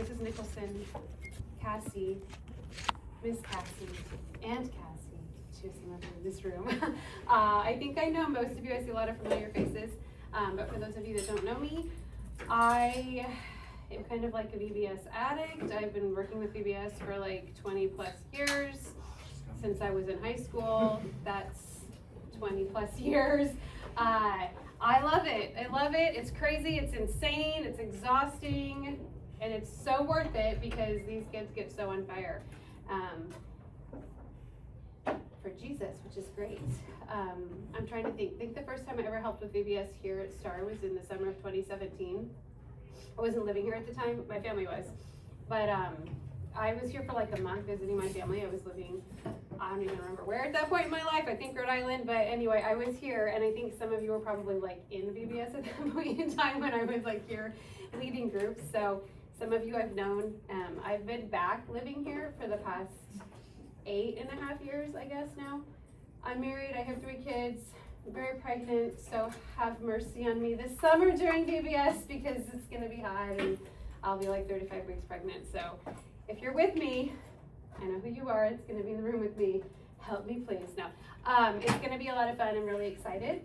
Mrs. Nicholson, Cassie, Miss Cassie, and Cassie, to some of you in this room. I think I know most of you. I see a lot of familiar faces. But for those of you that don't know me, I am kind of like a VBS addict. I've been working with VBS for like 20 plus years. Since I was in high school, that's 20 plus years. I love it. I love it. It's crazy. It's insane. It's exhausting. And it's so worth it because these kids get so on fire for Jesus, which is great. I'm trying to think. I think the first time I ever helped with VBS here at Star was in the summer of 2017. I wasn't living here at the time. My family was. But I was here for like a month visiting my family. I was living, I don't even remember where at that point in my life. I think Rhode Island. But anyway, I was here. And I think some of you were probably like in VBS at that point in time when I was like here leading groups. So some of you I've known. I've been back living here for the past 8.5 years, I guess now. I'm married. I have 3 kids. I'm very pregnant. So have mercy on me this summer during VBS because it's going to be hot and I'll be like 35 weeks pregnant. So if you're with me, I know who you are. It's going to be in the room with me. Help me, please. No, it's going to be a lot of fun. I'm really excited.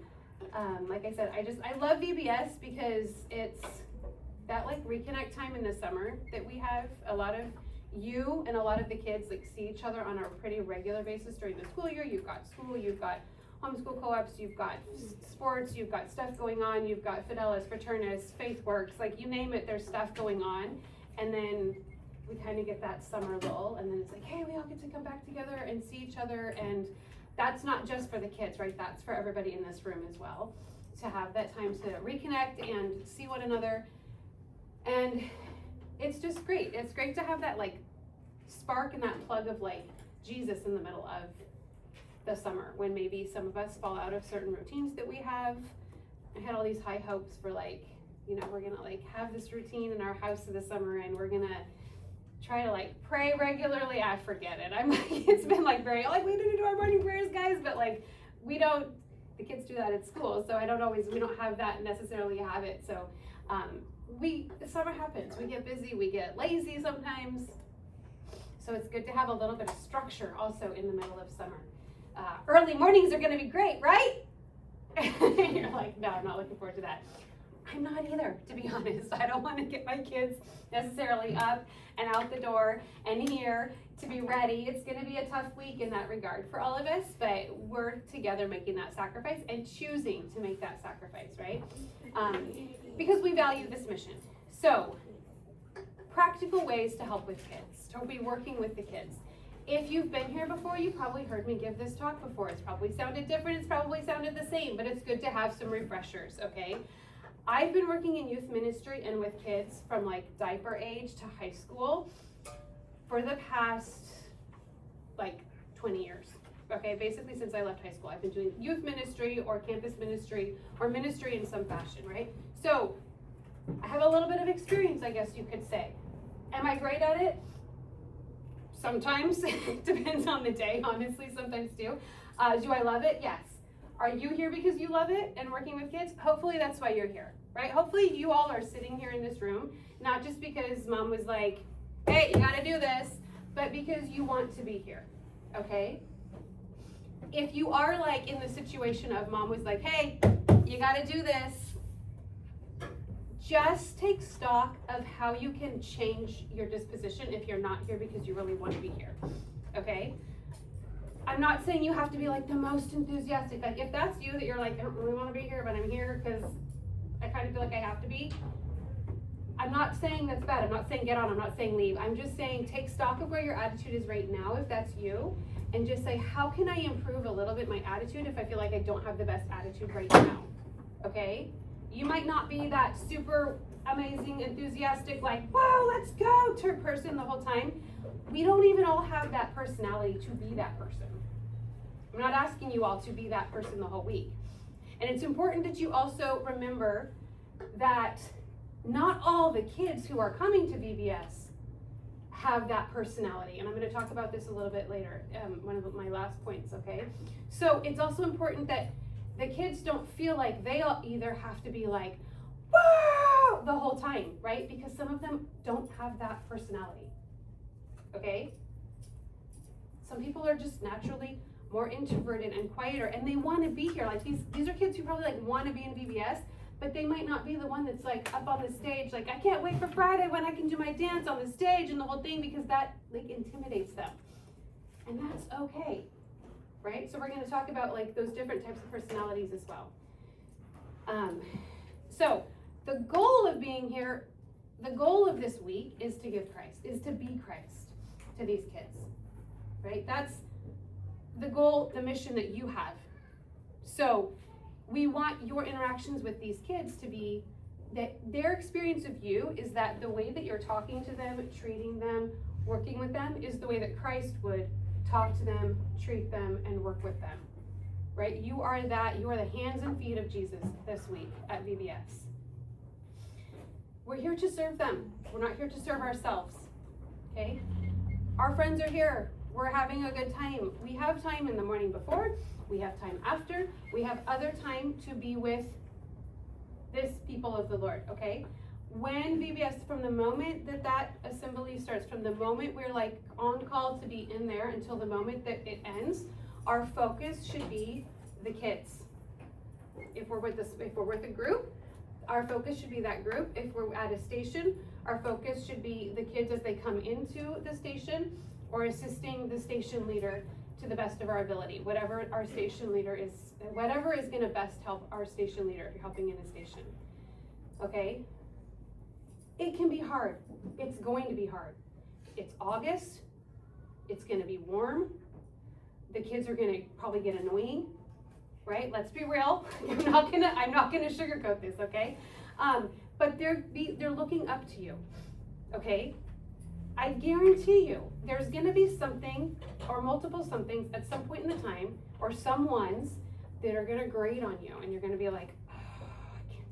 Like I said, I love VBS because it's that like reconnect time in the summer that we have. A lot of you and a lot of the kids like see each other on a pretty regular basis during the school year. You've got school, you've got homeschool co-ops, you've got sports, you've got stuff going on, you've got Fidelis, Fraternis, FaithWorks, like you name it, there's stuff going on. And then we kind of get that summer lull, and then it's like, hey, we all get to come back together and see each other. And that's not just for the kids, right? That's for everybody in this room as well, to have that time to reconnect and see one another. And it's just great. It's great to have that like spark and that plug of like Jesus in the middle of the summer when maybe some of us fall out of certain routines that we have. I had all these high hopes for like, you know, we're gonna like have this routine in our house of the summer and we're gonna try to like pray regularly. I forget it. I'm like, it's been like very like we need to do our morning prayers, guys, but like we don't, the kids do that at school, so we don't have that necessarily have it. So the summer happens. We get busy, we get lazy sometimes. So it's good to have a little bit of structure also in the middle of summer. Early mornings are gonna be great, right? You're like, no, I'm not looking forward to that. I'm not either, to be honest. I don't want to get my kids necessarily up and out the door and here to be ready. It's going to be a tough week in that regard for all of us, but we're together making that sacrifice and choosing to make that sacrifice, right? Because we value this mission. So, practical ways to help with kids, to be working with the kids. If you've been here before, you probably heard me give this talk before. It's probably sounded different, it's probably sounded the same, but it's good to have some refreshers, okay? I've been working in youth ministry and with kids from like diaper age to high school for the past like 20 years. Okay, basically since I left high school, I've been doing youth ministry or campus ministry or ministry in some fashion, right? So I have a little bit of experience, I guess you could say. Am I great at it? Sometimes. It depends on the day, honestly, sometimes too. Do I love it? Yes. Are you here because you love it and working with kids? Hopefully that's why you're here, right? Hopefully you all are sitting here in this room, not just because mom was like, hey, you gotta do this, but because you want to be here, okay? If you are like in the situation of mom was like, hey, you gotta do this, just take stock of how you can change your disposition if you're not here because you really want to be here, okay? I'm not saying you have to be like the most enthusiastic. Like if that's you, that you're like, I don't really want to be here, but I'm here because I kind of feel like I have to be. I'm not saying that's bad. I'm not saying get on. I'm not saying leave. I'm just saying take stock of where your attitude is right now, if that's you, and just say, how can I improve a little bit my attitude if I feel like I don't have the best attitude right now, okay? You might not be that super amazing, enthusiastic, like, whoa, let's go, person the whole time. We don't even all have that personality to be that person. I'm not asking you all to be that person the whole week. And it's important that you also remember that not all the kids who are coming to VBS have that personality. And I'm going to talk about this a little bit later, one of my last points, okay? So it's also important that the kids don't feel like they all either have to be like, whoa, the whole time, right? Because some of them don't have that personality, okay? Some people are just naturally more introverted and quieter, and they want to be here. Like these are kids who probably like want to be in VBS, but they might not be the one that's like up on the stage, like, I can't wait for Friday when I can do my dance on the stage and the whole thing, because that like intimidates them. And that's okay, right? So we're going to talk about like those different types of personalities as well. So the goal of being here, the goal of this week is to give Christ, is to be Christ to these kids, right? That's the goal, the mission that you have. So we want your interactions with these kids to be that their experience of you is that the way that you're talking to them, treating them, working with them is the way that Christ would talk to them, treat them, and work with them, right? You are the hands and feet of Jesus this week at VBS. We're here to serve them. We're not here to serve ourselves, okay? Our friends are here. We're having a good time. We have time in the morning before. We have time after. We have other time to be with this people of the Lord, okay? When VBS, from the moment that assembly starts, from the moment we're like on call to be in there until the moment that it ends, our focus should be the kids. If we're with a group, our focus should be that group. If we're at a station, our focus should be the kids as they come into the station, or assisting the station leader to the best of our ability. Whatever our station leader is, whatever is going to best help our station leader if you're helping in a station. Okay? It can be hard. It's going to be hard. It's August. It's going to be warm. The kids are going to probably get annoying, right? Let's be real. I'm not gonna sugarcoat this, okay? But they're looking up to you, okay? I guarantee you, there's gonna be something or multiple somethings at some point in the time, or someones that are gonna grate on you, and you're gonna be like, oh, I can't.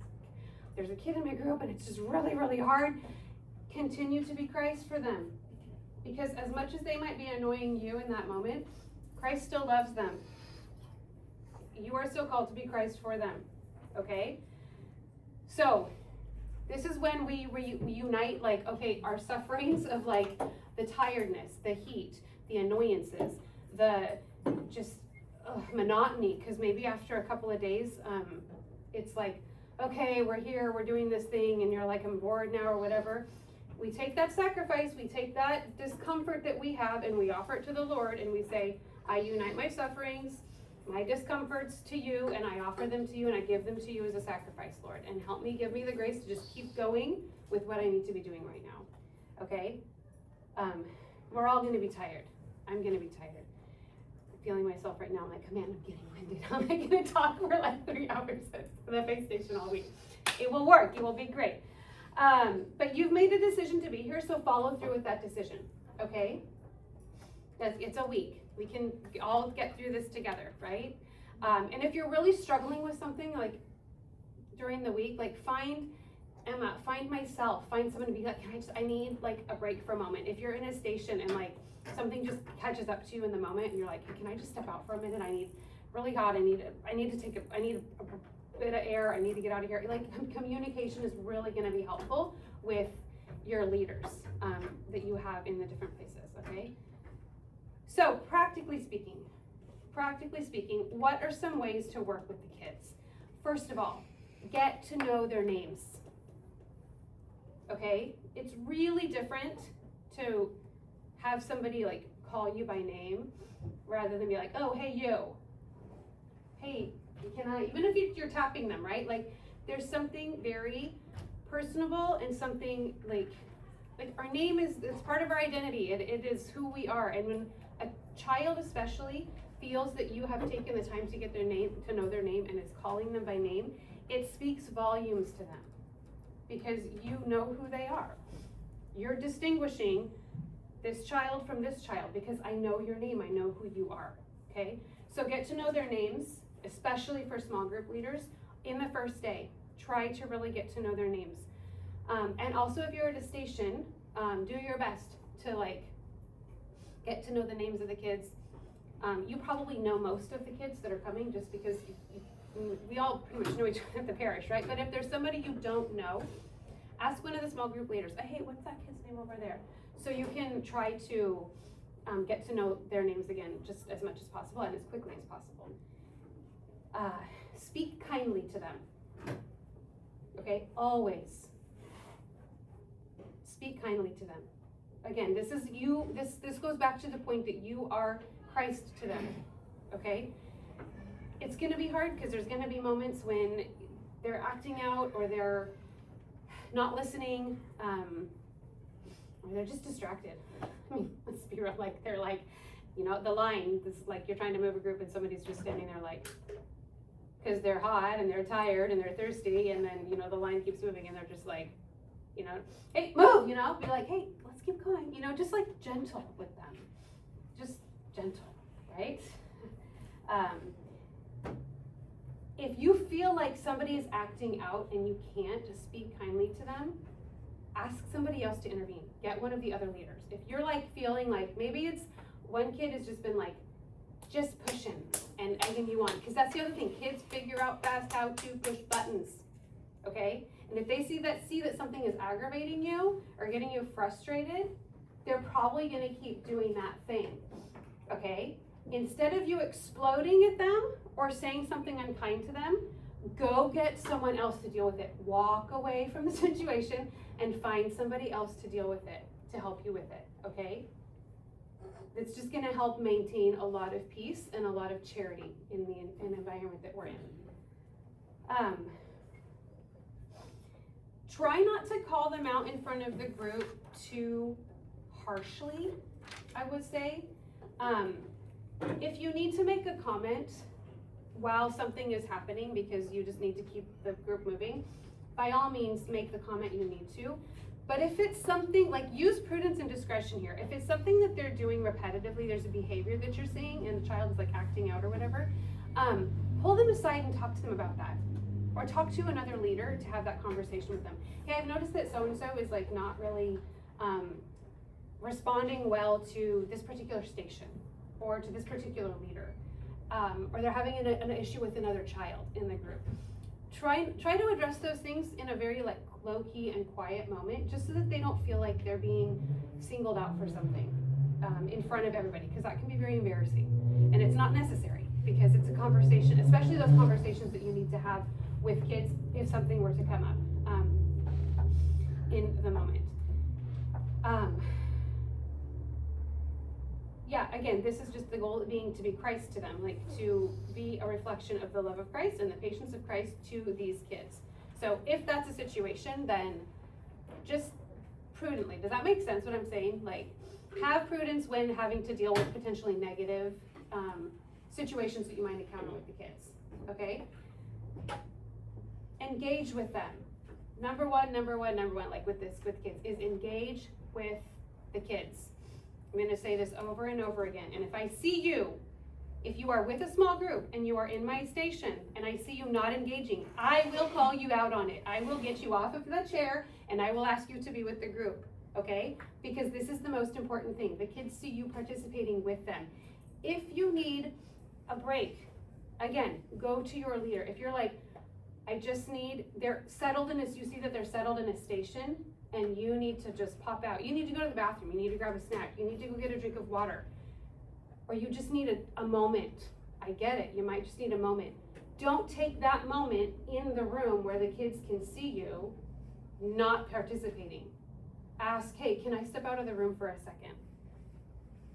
There's a kid in my group, and it's just really, really hard. Continue to be Christ for them, because as much as they might be annoying you in that moment, Christ still loves them. You are still called to be Christ for them, okay? So this is when we reunite, like, okay, our sufferings of like the tiredness, the heat, the annoyances, the just monotony, because maybe after a couple of days, it's like, okay, we're here, we're doing this thing, and you're like, I'm bored now or whatever. We take that sacrifice, we take that discomfort that we have, and we offer it to the Lord, and we say, I unite my sufferings, my discomforts to you, and I offer them to you, and I give them to you as a sacrifice, Lord, and help me, give me the grace to just keep going with what I need to be doing right now, okay? We're all going to be tired. I'm going to be tired. I'm feeling myself right now. I'm like, man, I'm getting winded. How am I going to talk for like 3 hours at the base station all week? It will work. It will be great. But you've made a decision to be here, so follow through with that decision, okay? It's a week. We can all get through this together, right? And if you're really struggling with something like during the week, like find Emma, find myself, find someone to be like, I need like a break for a moment. If you're in a station and like something just catches up to you in the moment and you're like, hey, can I just step out for a minute? I need really hot. I need a bit of air. I need to get out of here. Like communication is really going to be helpful with your leaders that you have in the different places, okay? So practically speaking, what are some ways to work with the kids? First of all, get to know their names, okay? It's really different to have somebody like call you by name rather than be like, oh, hey, you. Hey, can I, even if you're tapping them, right? Like there's something very personable and something like our name it's part of our identity. It is who we are. And when a child especially feels that you have taken the time to get their name, to know their name, and is calling them by name, it speaks volumes to them because you know who they are. You're distinguishing this child from this child because I know your name, I know who you are, okay? So get to know their names, especially for small group leaders, in the first day. Try to really get to know their names. And also if you're at a station, do your best to like get to know the names of the kids. You probably know most of the kids that are coming just because we all pretty much know each other at the parish, right? But if there's somebody you don't know, Ask one of the small group leaders, hey, what's that kid's name over there? So you can try to get to know their names again just as much as possible and as quickly as possible. Speak kindly to them. Okay, always. Speak kindly to them. Again, this is you, this goes back to the point that you are Christ to them. Okay? It's gonna be hard because there's gonna be moments when they're acting out or they're not listening, or they're just distracted. I mean, let's be real, like they're like, the line, this like you're trying to move a group and somebody's just standing there like, because they're hot and they're tired and they're thirsty, and then, the line keeps moving and they're just like, hey, move, be like, hey, let's keep going, just like gentle with them. Just gentle, right? If you feel like somebody is acting out and you can't just speak kindly to them, ask somebody else to intervene. Get one of the other leaders. If you're like feeling like maybe it's one kid has just been like just pushing and egging you on, because that's the other thing. Kids figure out fast how to push buttons. Okay? And if they see that something is aggravating you or getting you frustrated, they're probably going to keep doing that thing. Okay? Instead of you exploding at them or saying something unkind to them, go get someone else to deal with it. Walk away from the situation and find somebody else to deal with it, to help you with it, okay? It's just gonna help maintain a lot of peace and a lot of charity in the environment that we're in. Try not to call them out in front of the group too harshly, I would say. If you need to make a comment while something is happening because you just need to keep the group moving, by all means make the comment you need to. But if it's something like, use prudence and discretion here. If it's something that they're doing repetitively, there's a behavior that you're seeing and the child is like acting out or whatever, pull them aside and talk to them about that. Or talk to another leader to have that conversation with them. Hey, I've noticed that so-and-so is like not really responding well to this particular station or to this particular leader. Or they're having an issue with another child in the group. Try to address those things in a very like low-key and quiet moment, just so that they don't feel like they're being singled out for something in front of everybody, because that can be very embarrassing. And it's not necessary, because it's a conversation, especially those conversations that you need to have with kids if something were to come up in the moment. Yeah, again, this is just the goal being to be Christ to them, like to be a reflection of the love of Christ and the patience of Christ to these kids. So if that's a situation, then just prudently, does that make sense what I'm saying? Like, have prudence when having to deal with potentially negative situations that you might encounter with the kids, okay? Engage with them. Number one, like with kids, is engage with the kids. I'm going to say this over and over again. And if I see you, if you are with a small group and you are in my station and I see you not engaging, I will call you out on it. I will get you off of the chair and I will ask you to be with the group, okay? Because this is the most important thing. The kids see you participating with them. If you need a break, again, go to your leader. If you're like, they're settled in you see that they're settled in a station, and you need to just pop out. You need to go to the bathroom. You need to grab a snack. You need to go get a drink of water. Or you just need a moment. I get it. You might just need a moment. Don't take that moment in the room where the kids can see you not participating. Ask, hey, can I step out of the room for a second?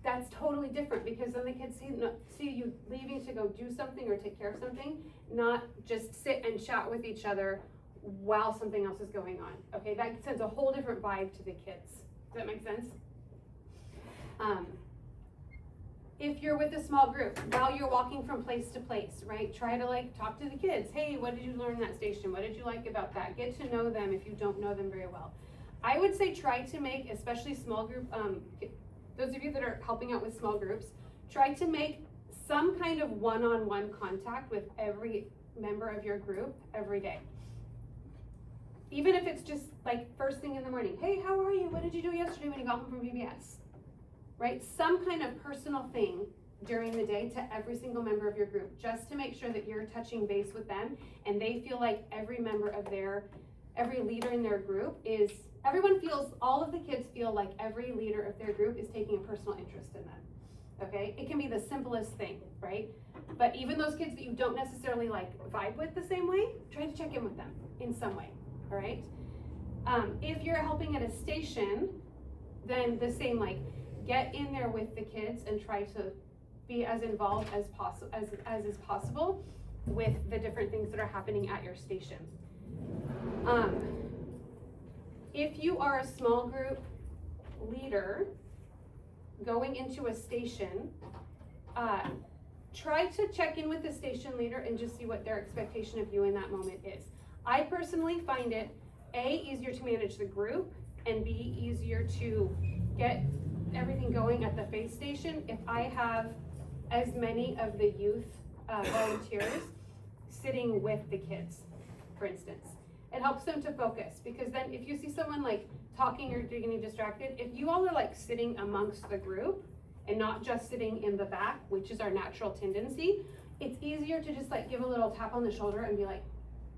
That's totally different, because then the kids see you leaving to go do something or take care of something, not just sit and chat with each other while something else is going on. Okay, that sends a whole different vibe to the kids. Does that make sense? If you're with a small group, while you're walking from place to place, right, try to like talk to the kids. Hey, what did you learn in that station? What did you like about that? Get to know them if you don't know them very well. I would say try to make, especially small group, those of you that are helping out with small groups, try to make some kind of one-on-one contact with every member of your group every day. Even if it's just like first thing in the morning, hey, how are you? What did you do yesterday when you got home from VBS? Right? Some kind of personal thing during the day to every single member of your group, just to make sure that you're touching base with them and they feel like every member of every leader in their group is, all of the kids feel like every leader of their group is taking a personal interest in them, okay? It can be the simplest thing, right? But even those kids that you don't necessarily like vibe with the same way, try to check in with them in some way, all right? If you're helping at a station, then the same, like, get in there with the kids and try to be as involved as is possible with the different things that are happening at your station. If you are a small group leader going into a station, try to check in with the station leader and just see what their expectation of you in that moment is. I personally find it A, easier to manage the group, and B, easier to get everything going at the faith station if I have as many of the youth volunteers sitting with the kids, for instance. It helps them to focus, because then if you see someone like talking or getting distracted, if you all are like sitting amongst the group and not just sitting in the back, which is our natural tendency, it's easier to just like give a little tap on the shoulder and be like,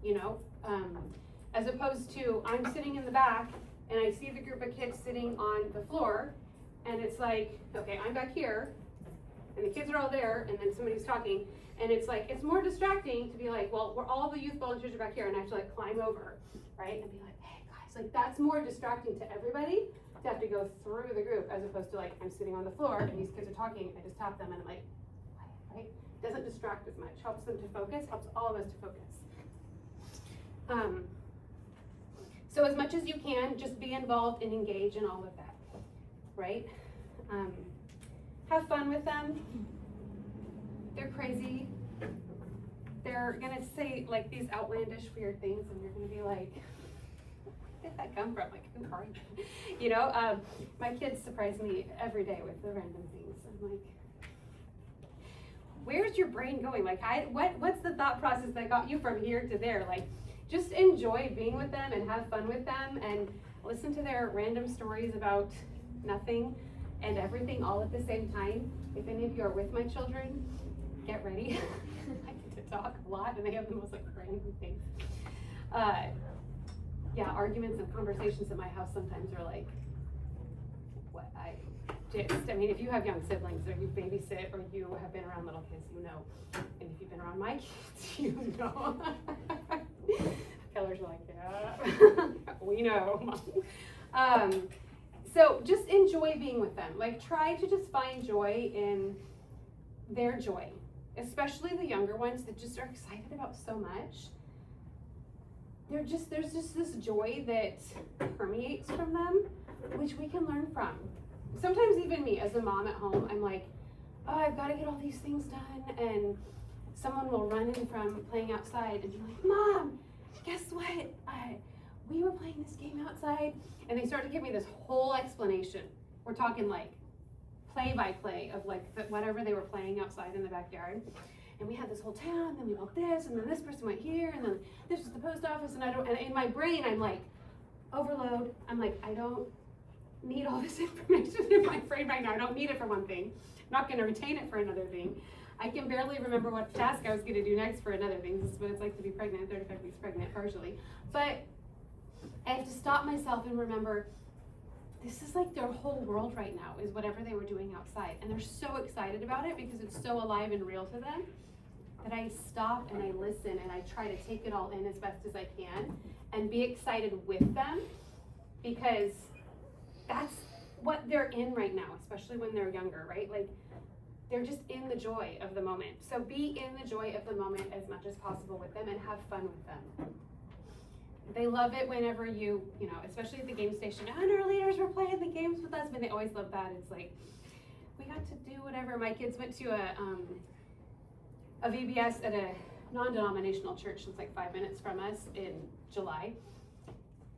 you know, as opposed to I'm sitting in the back and I see the group of kids sitting on the floor and it's like, okay, I'm back here and the kids are all there and then somebody's talking, and it's like, it's more distracting to be like, well, we're all the youth volunteers are back here, and I have to like climb over, right? And be like, hey guys, like that's more distracting to everybody to have to go through the group, as opposed to like, I'm sitting on the floor and these kids are talking, I just tap them and I'm like, right? Doesn't distract as much, helps them to focus, helps all of us to focus. So as much as you can, just be involved and engage in all of that, right? Have fun with them. They're crazy. They're gonna say like these outlandish weird things and you're gonna be like, where did that come from? Like, who are you? You know, my kids surprise me every day with the random things. I'm like, where's your brain going? Like, what's the thought process that got you from here to there? Like, just enjoy being with them and have fun with them and listen to their random stories about nothing and everything all at the same time. If any of you are with my children, get ready. I get to talk a lot and they have the most like random things. Yeah, arguments and conversations in my house sometimes are like, I mean, if you have young siblings or you babysit or you have been around little kids, you know. And if you've been around my kids, you know. Keller's like, yeah, we know. So just enjoy being with them. Like, try to just find joy in their joy, especially the younger ones that just are excited about so much. There's just this joy that permeates from them, which we can learn from. Sometimes even me as a mom at home, I'm like, oh, I've got to get all these things done, and someone will run in from playing outside and be like, Mom, guess what? We were playing this game outside, and they start to give me this whole explanation. We're talking like play-by-play of like whatever they were playing outside in the backyard. And we had this whole town, then we built this, and then this person went here, and then this was the post office, and in my brain, I'm like, overload. I'm like, I don't need all this information in my brain right now. I don't need it for one thing. I'm not gonna retain it for another thing. I can barely remember what task I was gonna do next for another thing. This is what it's like to be pregnant, 35 weeks pregnant partially. But I have to stop myself and remember, this is like their whole world right now, is whatever they were doing outside. And they're so excited about it because it's so alive and real to them that I stop and I listen and I try to take it all in as best as I can and be excited with them, because that's what they're in right now, especially when they're younger, right? Like, they're just in the joy of the moment. So be in the joy of the moment as much as possible with them and have fun with them. They love it whenever you know, especially at the game station, and our leaders were playing the games with us, but they always love that. It's like, we got to do whatever. My kids went to a VBS at a non-denominational church that's like 5 minutes from us in July,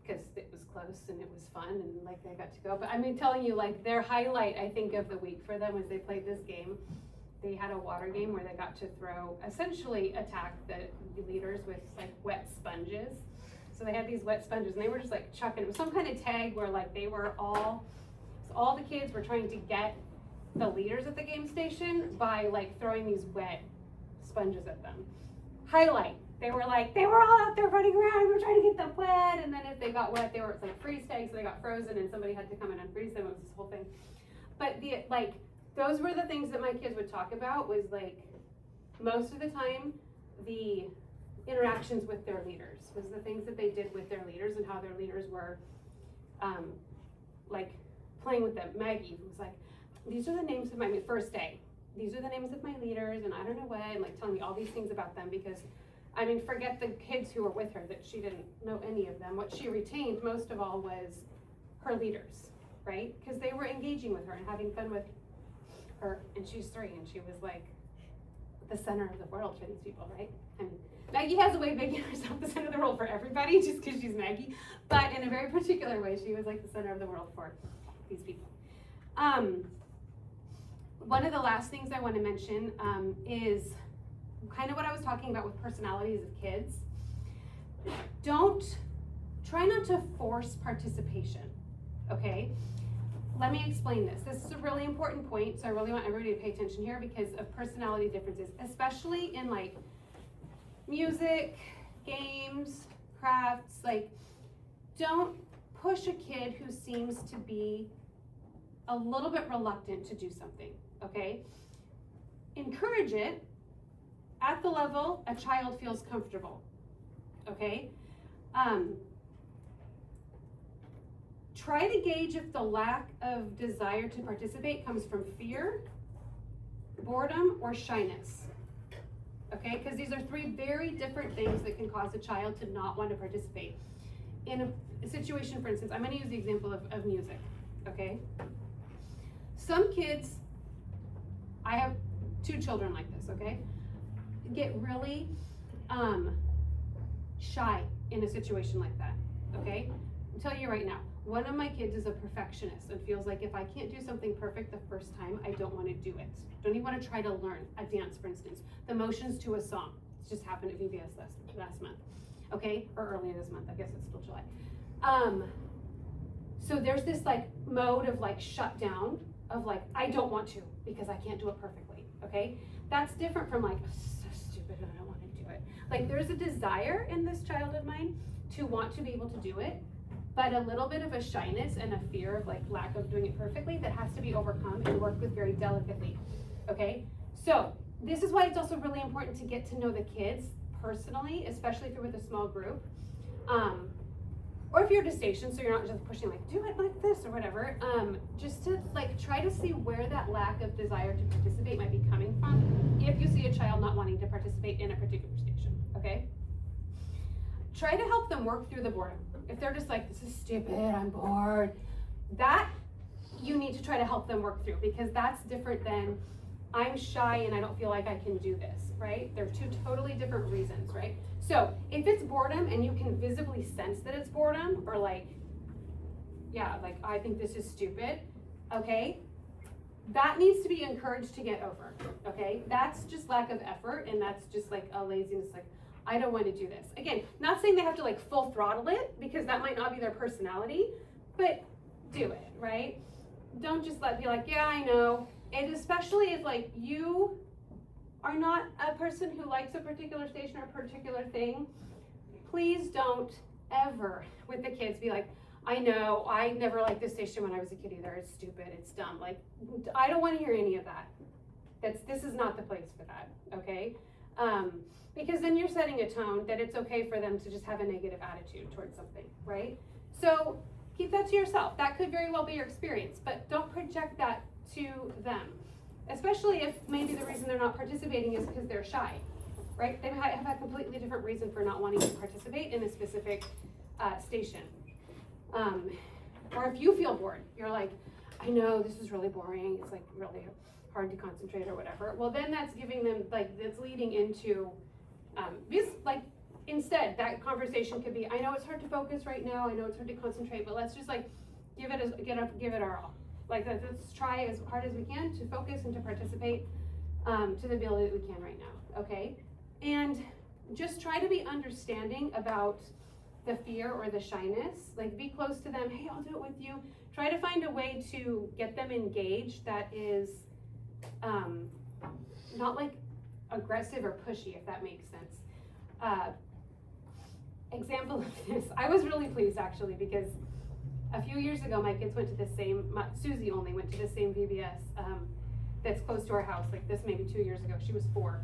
because it was close and it was fun and like they got to go. But I mean, telling you, like, their highlight, I think, of the week for them was they played this game. They had a water game where they got to essentially attack the leaders with like wet sponges. So they had these wet sponges and they were just like chucking. It was some kind of tag where like they were all the kids were trying to get the leaders at the game station by like throwing these wet sponges at them. Highlight. They were all out there running around, we were trying to get them wet, and then if they got wet, it was like freeze tag, so they got frozen, and somebody had to come in and freeze them. It was this whole thing. But those were the things that my kids would talk about, was like, most of the time, the interactions with their leaders, was the things that they did with their leaders and how their leaders were, like, playing with them. Maggie was like, these are the names of my first day. These are the names of my leaders, and I don't know what, and like telling me all these things about them, because, I mean, forget the kids who were with her, that she didn't know any of them. What she retained most of all was her leaders, right? Because they were engaging with her and having fun with her, and she's 3, and she was like the center of the world for these people, right? And Maggie has a way of making herself the center of the world for everybody, just because she's Maggie, but in a very particular way, she was like the center of the world for these people. One of the last things I want to mention is kind of what I was talking about with personalities of kids. Try not to force participation, okay? Let me explain this. This is a really important point, so I really want everybody to pay attention here because of personality differences, especially in like music, games, crafts. Like, don't push a kid who seems to be a little bit reluctant to do something, okay? Encourage it at the level a child feels comfortable, okay? Try to gauge if the lack of desire to participate comes from fear, boredom, or shyness, okay? Because these are 3 very different things that can cause a child to not want to participate. In a situation, for instance, I'm going to use the example of music, okay? Some kids, I have 2 children like this, okay? Get really shy in a situation like that, okay? I'll tell you right now, one of my kids is a perfectionist and feels like if I can't do something perfect the first time, I don't want to do it. Don't even want to try to learn a dance, for instance. The motions to a song. It just happened at VBS last month, okay? Or earlier this month, I guess it's still July. So there's this like mode of like shut down, of like, I don't want to because I can't do it perfectly, okay? That's different from like, so stupid and I don't want to do it. Like, there's a desire in this child of mine to want to be able to do it, but a little bit of a shyness and a fear of like lack of doing it perfectly that has to be overcome and worked with very delicately, okay? So this is why it's also really important to get to know the kids personally, especially if you're with a small group. Or if you're at a station, so you're not just pushing like, do it like this or whatever, just to like try to see where that lack of desire to participate might be coming from if you see a child not wanting to participate in a particular station, okay? Try to help them work through the boredom. If they're just like, this is stupid, I'm bored, that you need to try to help them work through, because that's different than I'm shy and I don't feel like I can do this, right? They're 2 totally different reasons, right? So if it's boredom and you can visibly sense that it's boredom, or like, yeah, like I think this is stupid, okay? That needs to be encouraged to get over, okay? That's just lack of effort, and that's just like a laziness, like, I don't want to do this. Again, not saying they have to like full throttle it, because that might not be their personality, but do it, right? Don't just be like, yeah, I know. And especially if like you are not a person who likes a particular station or a particular thing, please don't ever with the kids be like, I know, I never liked this station when I was a kid either. It's stupid, it's dumb. Like, I don't want to hear any of that. This is not the place for that, okay? Because then you're setting a tone that it's okay for them to just have a negative attitude towards something, right? So keep that to yourself. That could very well be your experience, but don't project that to them, especially if maybe the reason they're not participating is because they're shy, right? They might have a completely different reason for not wanting to participate in a specific station. Or if you feel bored, you're like, I know this is really boring, it's like really hard to concentrate or whatever. Well, then that's giving them, like, that's leading into this, like, instead that conversation could be, I know it's hard to focus right now, I know it's hard to concentrate, but let's just like give it our all. Like, let's try as hard as we can to focus and to participate to the ability that we can right now, okay? And just try to be understanding about the fear or the shyness. Like, be close to them. Hey, I'll do it with you. Try to find a way to get them engaged that is not like aggressive or pushy, if that makes sense. Example of this, I was really pleased actually, because a few years ago my kids went to the same, Susie only went to the same VBS that's close to our house, like this maybe 2 years ago. She was 4.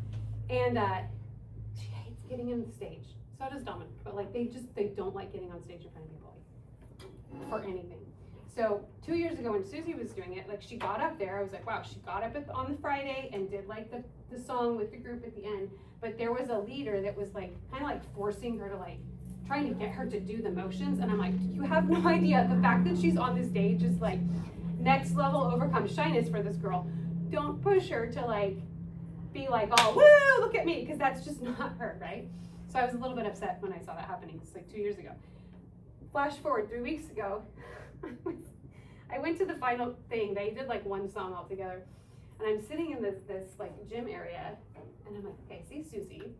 And she hates getting on the stage. So does Dominic, but like they don't like getting on stage in front of people, like, for anything. So 2 years ago when Susie was doing it, like she got up there, I was like, wow, she got up on the Friday and did like the song with the group at the end, but there was a leader that was like, kind of like forcing her to like, trying to get her to do the motions, and I'm like, you have no idea, the fact that she's on the stage is like, next level overcome shyness for this girl. Don't push her to like, be like, oh, woo, look at me, because that's just not her, right? So I was a little bit upset when I saw that happening. It's like 2 years ago. Flash forward 3 weeks ago, I went to the final thing. They did like one song all together, and I'm sitting in this like gym area, and I'm like, okay, see Susie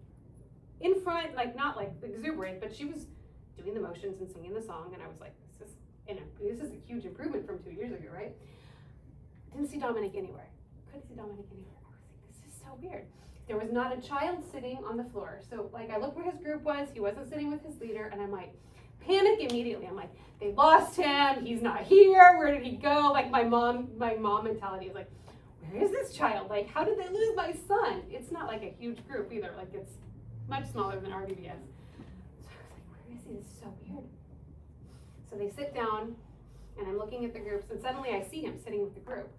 in front, like not like exuberant, but she was doing the motions and singing the song, and I was like, this is a huge improvement from 2 years ago, right? Didn't see Dominic anywhere. Couldn't see Dominic anywhere. I was like, this is so weird. There was not a child sitting on the floor. So like I looked where his group was, he wasn't sitting with his leader, and I'm like, panic immediately. I'm like, they lost him, he's not here, where did he go? Like my mom mentality is like, where is this child? Like, how did they lose my son? It's not like a huge group either, like it's much smaller than our VBS. So I was like, where is he? This is so weird. So they sit down, and I'm looking at the groups, and suddenly I see him sitting with the group.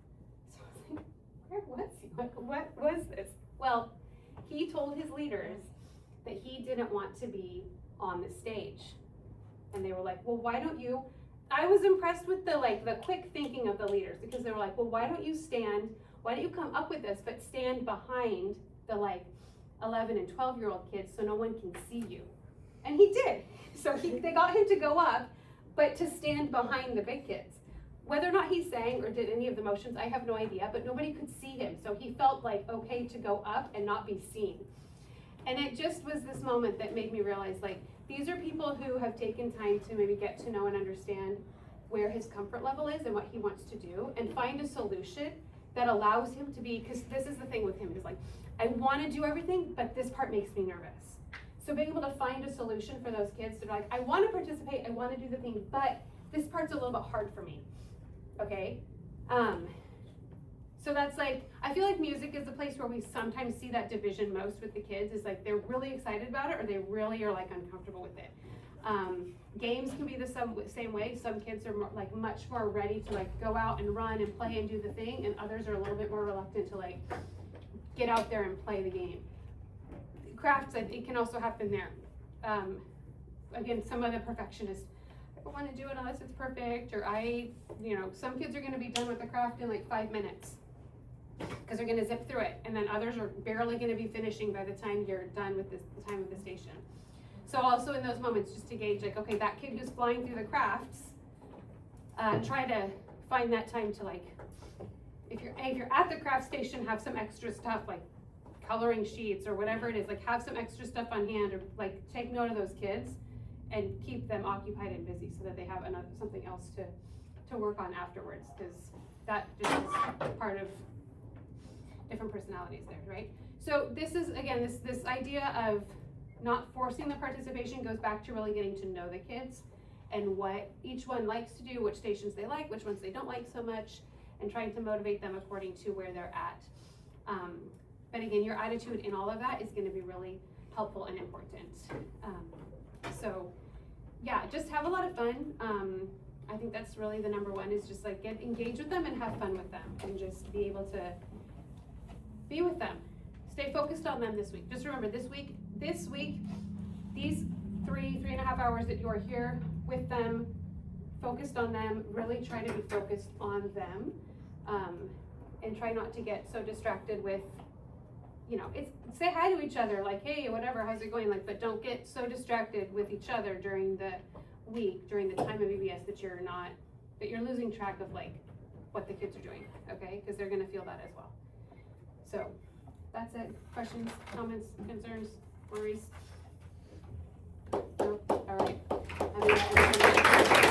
So I was like, where was he? Like, what was this? Well, he told his leaders that he didn't want to be on the stage. And they were like, well, why don't you? I was impressed with the quick thinking of the leaders, because they were like, well, why don't you come up with this, but stand behind the 11 and 12-year-old kids so no one can see you. And he did. So they got him to go up, but to stand behind the big kids. Whether or not he sang or did any of the motions, I have no idea, but nobody could see him. So he felt like okay to go up and not be seen. And it just was this moment that made me realize, like, these are people who have taken time to maybe get to know and understand where his comfort level is and what he wants to do, and find a solution that allows him to be, because this is the thing with him, is like, I want to do everything, but this part makes me nervous. So being able to find a solution for those kids to be like, I want to participate, I want to do the thing, but this part's a little bit hard for me, okay? So that's like, I feel like music is the place where we sometimes see that division most with the kids, is like they're really excited about it, or they really are like uncomfortable with it. Games can be the same way. Some kids are more, like much more ready to like go out and run and play and do the thing, and others are a little bit more reluctant to like get out there and play the game. Crafts, it can also happen there. Again, some of the perfectionists, I don't want to do it unless it's perfect, or some kids are going to be done with the craft in like 5 minutes because they're going to zip through it, and then others are barely going to be finishing by the time you're done with the time of the station. So also in those moments, just to gauge, like, okay, that kid who's flying through the crafts, try to find that time to, like, if you're at the craft station, have some extra stuff, like coloring sheets or whatever it is, like have some extra stuff on hand, or like take note of those kids and keep them occupied and busy so that they have something else to work on afterwards, because that just is part of different personalities there, right? So this is, again, this idea of not forcing the participation goes back to really getting to know the kids and what each one likes to do, which stations they like, which ones they don't like so much, and trying to motivate them according to where they're at. But again, your attitude in all of that is going to be really helpful and important. So yeah, just have a lot of fun. I think that's really the number one, is just like get engaged with them and have fun with them, and just be able to be with them. Stay focused on them this week. Just remember, this week, these 3.5 hours that you are here with them, focused on them, really try to be focused on them, and try not to get so distracted with, say hi to each other, like, hey, whatever, how's it going? Like, but don't get so distracted with each other during the week, during the time of VBS, that you're losing track of like what the kids are doing, okay? Because they're gonna feel that as well. So that's it. Questions, comments, concerns, worries? No? All right.